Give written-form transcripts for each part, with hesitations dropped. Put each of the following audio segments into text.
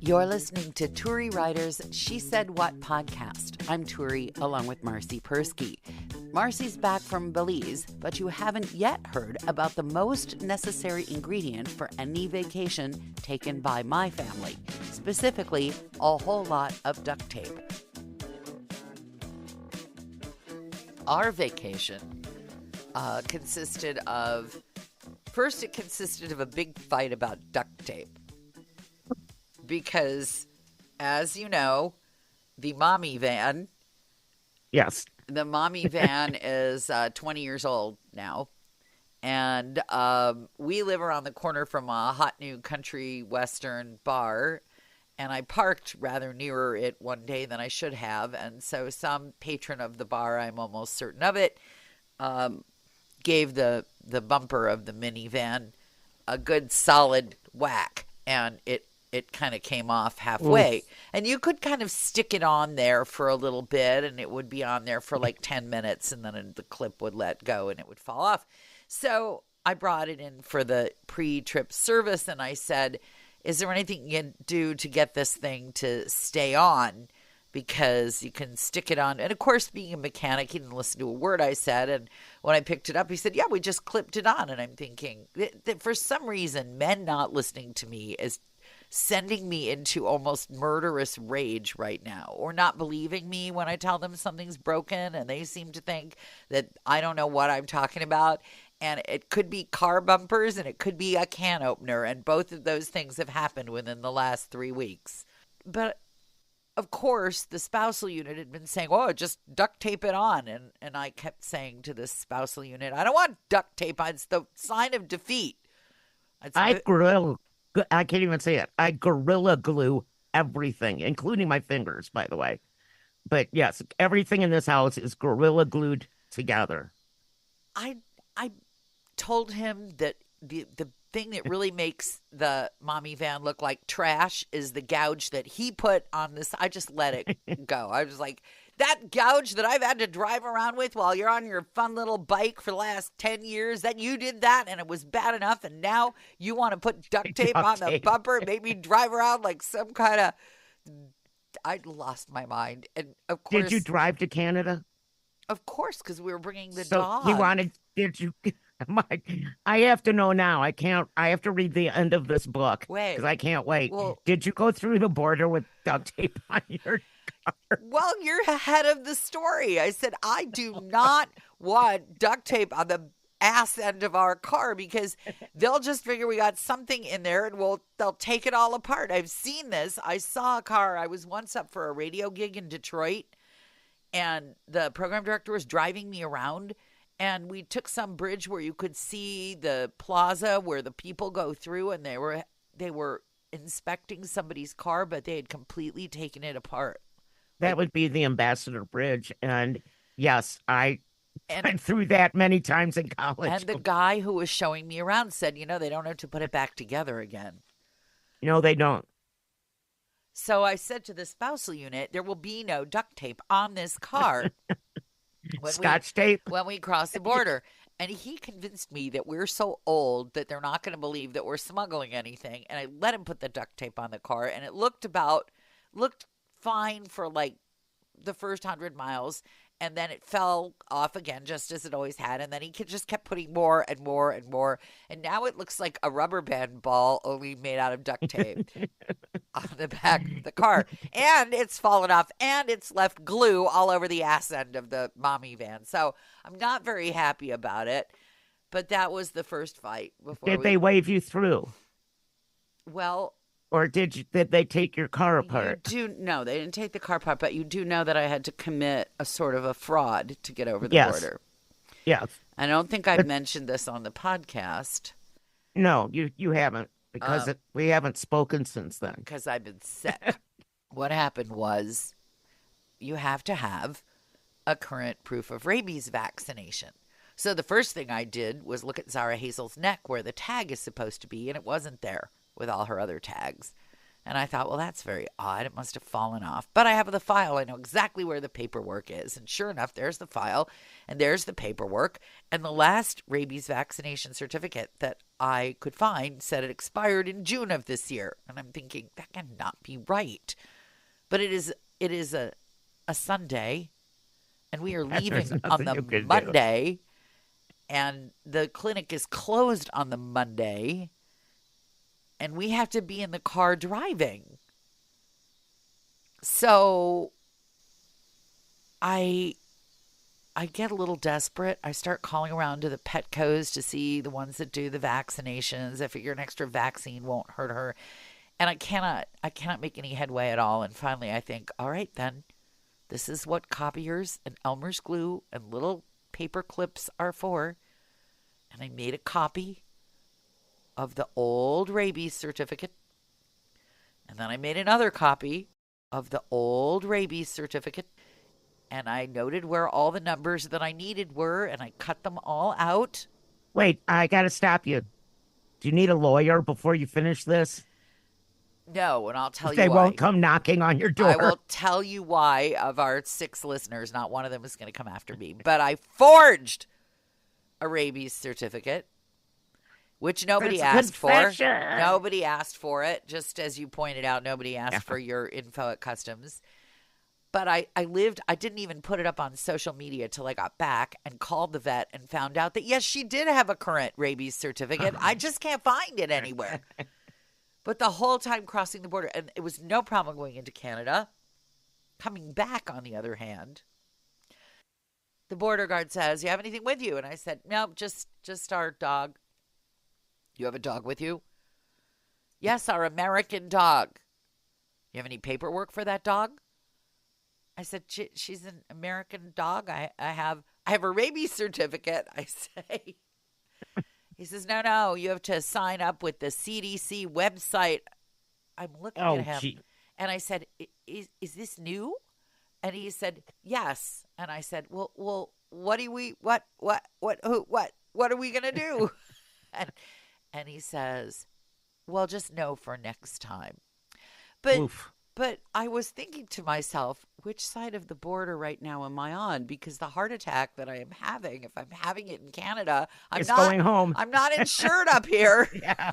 You're listening to Turi Writer's She Said What podcast. I'm Turi, along with Marcy Persky. Marcy's back from Belize, but you haven't yet heard about the most necessary ingredient for any vacation taken by my family, specifically a whole lot of duct tape. Our vacation consisted of a big fight about duct tape. Because, as you know, the mommy van. Yes. The mommy van is 20 years old now. And we live around the corner from a hot new country western bar. And I parked rather nearer it one day than I should have. And so some patron of the bar, I'm almost certain of it, gave the bumper of the minivan a good solid whack. And it kind of came off halfway. Oof. And you could kind of stick it on there for a little bit, and it would be on there for like 10 minutes, and then the clip would let go, and it would fall off. So I brought it in for the pre-trip service, and I said, is there anything you can do to get this thing to stay on? Because you can stick it on. And, of course, being a mechanic, he didn't listen to a word I said. And when I picked it up, he said, yeah, we just clipped it on. And I'm thinking that for some reason, men not listening to me is sending me into almost murderous rage right now, or not believing me when I tell them something's broken, and they seem to think that I don't know what I'm talking about. And it could be car bumpers and it could be a can opener, and both of those things have happened within the last 3 weeks. But of course, the spousal unit had been saying, oh, just duct tape it on. And I kept saying to the spousal unit, I don't want duct tape on. It's the sign of defeat. I can't even say it. I gorilla glue everything, including my fingers, by the way. But yes, everything in this house is gorilla glued together. I told him that the thing that really makes the mommy van look like trash is the gouge that he put on this. I just let it go. I was like, that gouge that I've had to drive around with while you're on your fun little bike for the last 10 years, that you did that and it was bad enough, and now you want to put duct tape on the bumper and make me drive around like some kind of... I lost my mind. And of course... Did you drive to Canada? Of course, because we were bringing the dog. Did you... I have to know now. I have to read the end of this book. Wait. Because I can't wait. Well, did you go through the border with duct tape on your car? Well, you're ahead of the story. I said, I do not want duct tape on the ass end of our car, because they'll just figure we got something in there and they'll take it all apart. I've seen this. I saw a car. I was once up for a radio gig in Detroit, and the program director was driving me around, and we took some bridge where you could see the plaza where the people go through, and they were inspecting somebody's car, but they had completely taken it apart. That would be the Ambassador Bridge. And yes, I went through that many times in college. And the guy who was showing me around said, they don't have to put it back together again. No, they don't. So I said to the spousal unit, there will be no duct tape on this car. Scotch tape? When we cross the border. And he convinced me that we're so old that they're not going to believe that we're smuggling anything. And I let him put the duct tape on the car, and it looked fine for like the first 100 miles, and then it fell off again, just as it always had, and then he just kept putting more and more and more, and now it looks like a rubber band ball only made out of duct tape on the back of the car, and it's fallen off, and it's left glue all over the ass end of the mommy van. So I'm not very happy about it, but that was the first fight. Did they wave you through? Well... Or did they take your car apart? No, they didn't take the car apart, but you do know that I had to commit a sort of a fraud to get over the border. Yes. I don't think I've mentioned this on the podcast. No, you haven't, because we haven't spoken since then. Because I've been sick. What happened was you have to have a current proof of rabies vaccination. So the first thing I did was look at Zara Hazel's neck where the tag is supposed to be, and it wasn't there with all her other tags. And I thought, well, that's very odd. It must have fallen off. But I have the file. I know exactly where the paperwork is. And sure enough, there's the file and there's the paperwork. And the last rabies vaccination certificate that I could find said it expired in June of this year. And I'm thinking, that cannot be right. But it is a Sunday, and we are leaving on the Monday, and the clinic is closed on the Monday. And we have to be in the car driving. So I get a little desperate. I start calling around to the Petcos to see the ones that do the vaccinations. I figure an extra vaccine won't hurt her. And I cannot make any headway at all. And finally I think, all right then, this is what copiers and Elmer's glue and little paper clips are for. And I made a copy of the old rabies certificate. And then I made another copy of the old rabies certificate. And I noted where all the numbers that I needed were, and I cut them all out. Wait, I got to stop you. Do you need a lawyer before you finish this? No, and I'll tell you why. They won't come knocking on your door. I will tell you why. Of our 6 listeners, not one of them is going to come after me. But I forged a rabies certificate, which nobody asked for. Nobody asked for it. Just as you pointed out, nobody asked for your info at customs. But I didn't even put it up on social media till I got back and called the vet and found out that, yes, she did have a current rabies certificate. I just can't find it anywhere. But the whole time crossing the border, and it was no problem going into Canada. Coming back, on the other hand, the border guard says, you have anything with you? And I said, no, just our dog. You have a dog with you? Yes, our American dog. You have any paperwork for that dog? I said, she's an American dog. I have a rabies certificate, I say. He says, no, you have to sign up with the CDC website. I'm looking at him. Gee. And I said, is this new? And he said, yes. And I said, well, what are we going to do? And he says, well, just know for next time. But I was thinking to myself, which side of the border right now am I on? Because the heart attack that I am having, if I'm having it in Canada, I'm not going home. I'm not insured up here. Yeah.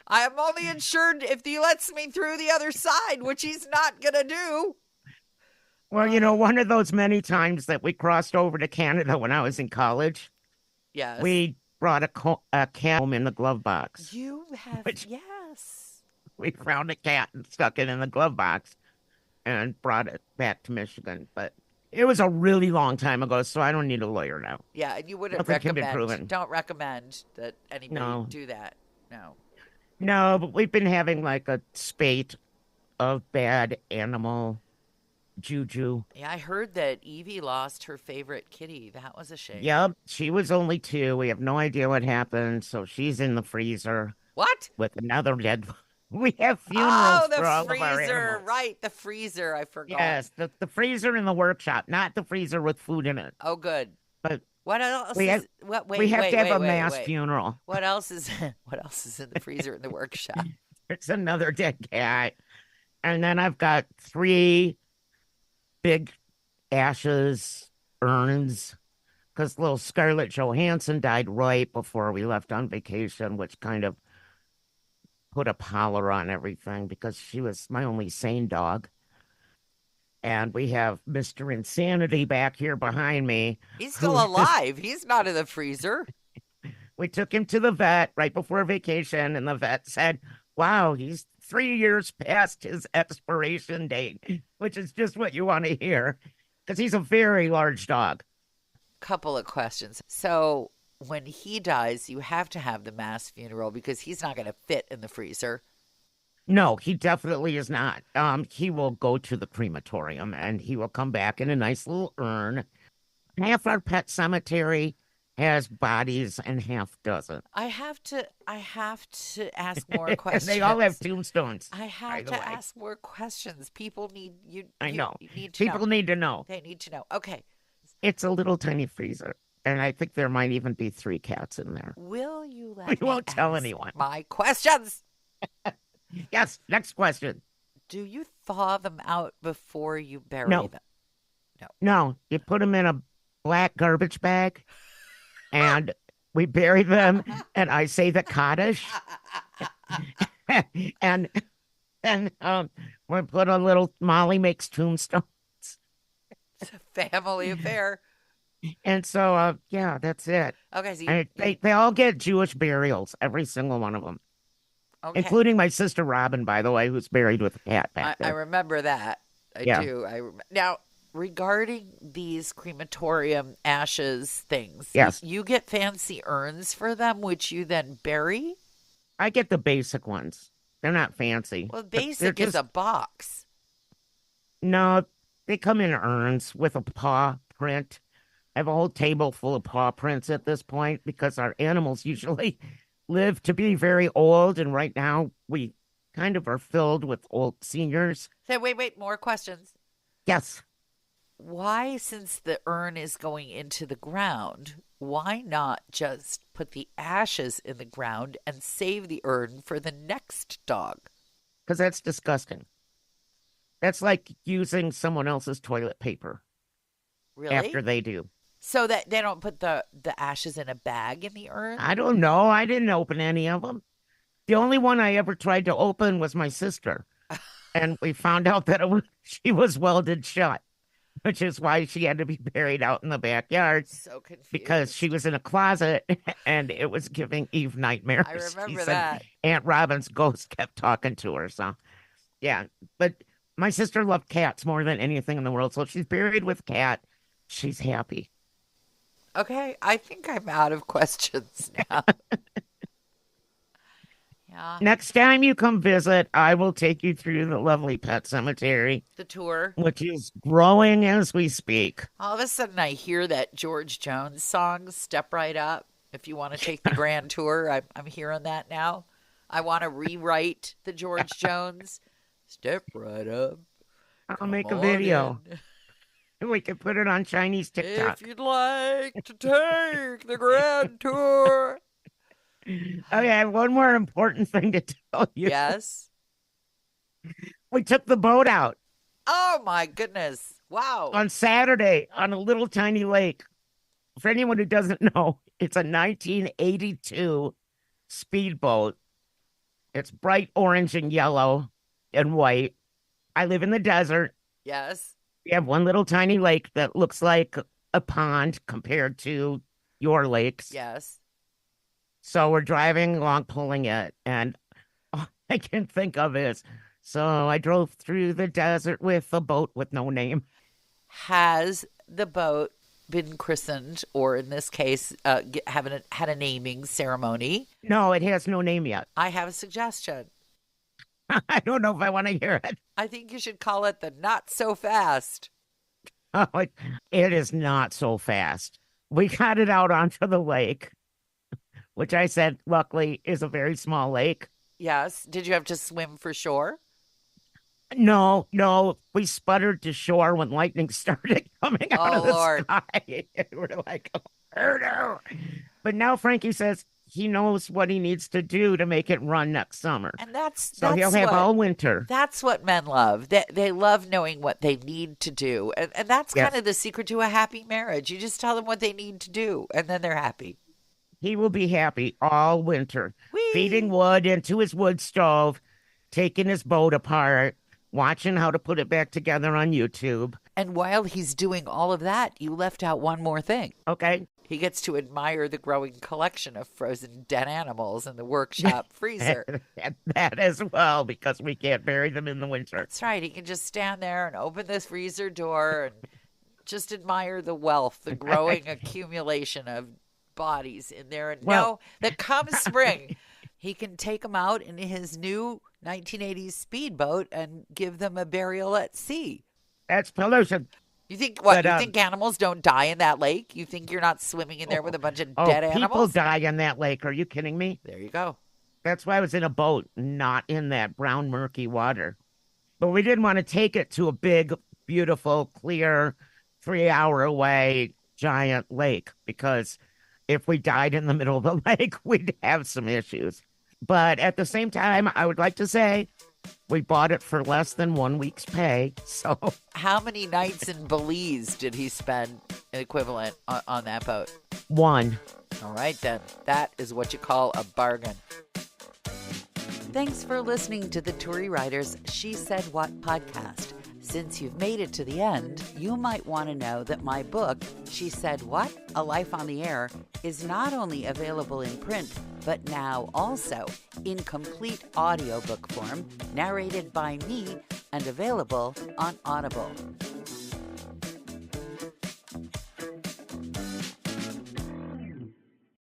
I am only insured if he lets me through the other side, which he's not going to do. Well, one of those many times that we crossed over to Canada when I was in college. Yes. We brought a cat home in the glove box. You have, yes. We found a cat and stuck it in the glove box and brought it back to Michigan. But it was a really long time ago, so I don't need a lawyer now. Yeah, and you wouldn't don't recommend that anybody do that. No. No, but we've been having like a spate of bad animal juju. Yeah, I heard that Evie lost her favorite kitty. That was a shame. Yep, she was only 2. We have no idea what happened, so she's in the freezer. What? With another dead. We have funerals for all of our animals. Right, the freezer. I forgot. Yes, the freezer in the workshop, not the freezer with food in it. Oh, good. But what else? We have to have a mass funeral. What else is in the freezer in the workshop? It's another dead cat, and then I've got 3 big ashes urns because little Scarlett Johansson died right before we left on vacation, which kind of put a pallor on everything because she was my only sane dog. And we have Mr. Insanity back here behind me. He's still alive. He's not in the freezer. We took him to the vet right before vacation, and the vet said, wow, he's 3 years past his expiration date, which is just what you want to hear because he's a very large dog. Couple of questions. So when he dies, you have to have the mass funeral because he's not going to fit in the freezer. No, he definitely is not. He will go to the crematorium and he will come back in a nice little urn. Half our pet cemetery has bodies and half doesn't. I have to ask more questions. They all have tombstones. I have to ask more questions. People need you. I know. You need to People need to know. They need to know. Okay. It's a little tiny freezer. And I think there might even be 3 cats in there. Will you let We won't tell anyone. My questions. Yes, next question. Do you thaw them out before you bury No, them? No. no, you put them in a black garbage bag and we bury them, and I say the Kaddish, and and we put a little. Molly makes tombstones, It's a family affair. and so yeah, that's it. Okay, so And they all get Jewish burials, every single one of them, okay. including my sister Robin, by the way, who's buried with a cat back I there. remember that. I Yeah, do. Now regarding these crematorium ashes things, yes, you get fancy urns for them, which you then bury. I get the basic ones. They're not fancy, Well, but they're basic is just a box. no. They come in urns with a paw print. I have a whole table full of paw prints at this point because our animals usually live to be very old, and right now we kind of are filled with old seniors. So wait, more questions. Yes, Why, since the urn is going into the ground, why not just put the ashes in the ground and save the urn for the next dog? because that's disgusting. That's like using someone else's toilet paper after Really? they do. So that they don't put the ashes in a bag in the urn? I don't know. I didn't open any of them. The only one I ever tried to open was my sister, and we found out that she was welded shut, which is why she had to be buried out in the backyard So because she confused. was in a closet and it was giving Eve I nightmares. She remember said that. Aunt Robin's ghost kept talking to her. So, yeah. But my sister loved cats more than anything in the world. So she's buried with cat. She's happy. Okay, I think I'm out of questions now. Yeah, Next time you come visit, I will take you through the lovely pet cemetery, the tour. which is growing as we speak. All of a sudden, I hear that George Jones song, Step Right Up. If you want to take the grand tour, I'm hearing that now. I want to rewrite the George Jones. Step right up. I'll Come make a on video. in. We can put it on Chinese If TikTok. you'd like to take the grand tour. Okay, I have one more important thing to tell you. Yes. We took the boat out Oh my goodness. Wow. on Saturday on a little tiny lake. For anyone who doesn't know, it's a 1982 speedboat. It's bright orange and yellow and white. I live in the desert. Yes. We have one little tiny lake that looks like a pond compared to your lakes. Yes. So we're driving along, pulling it, and all I can think of is, so I drove through the desert with a boat with no name. Has the boat been christened, or in this case, haven't had a naming ceremony? No, it has no name yet. I have a suggestion. I don't know if I want to hear it. I think you should call it the Not So Fast. Oh, it is not so fast. We got it out onto the lake, which I said, luckily, is a very small lake. Yes. Did you have to swim for shore? No, no, we sputtered to shore when lightning started coming out Oh, of the Lord. sky. We're like, oh, no. But now Frankie says he knows what he needs to do to make it run next summer. And that's So he'll that's have what all winter. that's what men love. They love knowing what they need to do. And that's kind Yes, of the secret to a happy marriage. You just tell them what they need to do, and then they're happy. he will be happy all winter, feeding Whee! wood into his wood stove, taking his boat apart, watching how to put it back together on YouTube. And while he's doing all of that, you left out one more thing. Okay. He gets to admire the growing collection of frozen dead animals in the workshop freezer. That as well, because we can't bury them in the winter. That's right. He can just stand there and open this freezer door and just admire the wealth, the growing accumulation of bodies in there. And Well, know that come spring, he can take them out in his new 1980s speedboat and give them a burial at sea. that's pollution. You think what? But You think animals don't die in that lake? You think you're not swimming in there with a bunch of dead people animals? die in that lake. Are you kidding me? There you go. That's why I was in a boat, not in that brown, murky water. But we didn't want to take it to a big, beautiful, clear, 3 hour away giant lake because if we died in the middle of the lake, we'd have some issues. But at the same time, I would like to say we bought it for less than 1 week's pay. So How many nights in Belize did he spend equivalent on that boat? one. All right, then. That is what you call a bargain. Thanks for listening to the Turi Writers She Said What podcast. Since you've made it to the end, you might want to know that my book, She Said What? A Life on the Air, is not only available in print, but now also in complete audiobook form, narrated by me and available on Audible.